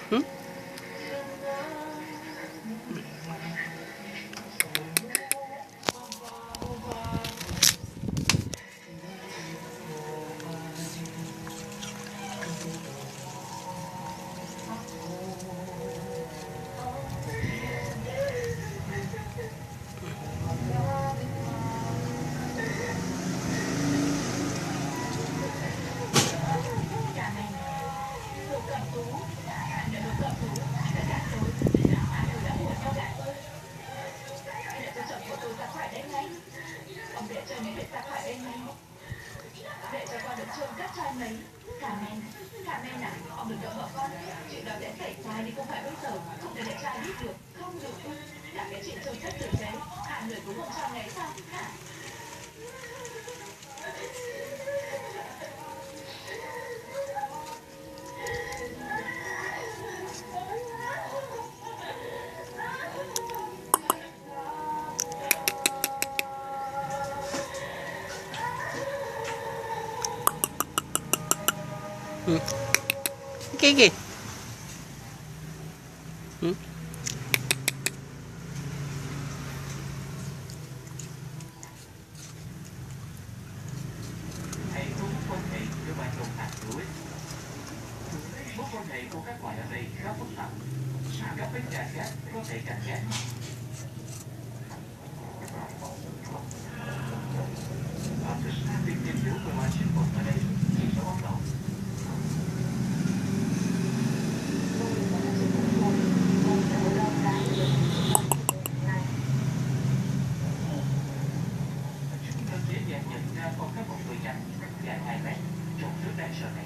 Ừ? Ừ. Cái gì? Ừ. Hệ thống quan hệ giữa bạn đồng hành hữu ích. Mối quan hệ của các loại ở đây khá phức tạp. Các bên cạnh khác có thể cảnh giác. Việc tìm hiểu về loài sinh vật ở đây chỉ sẽ bắt đầu. Chúng ta dễ dàng nhận ra con cá bông đuôi trắng dài 2 mét trông rất đáng sợ này.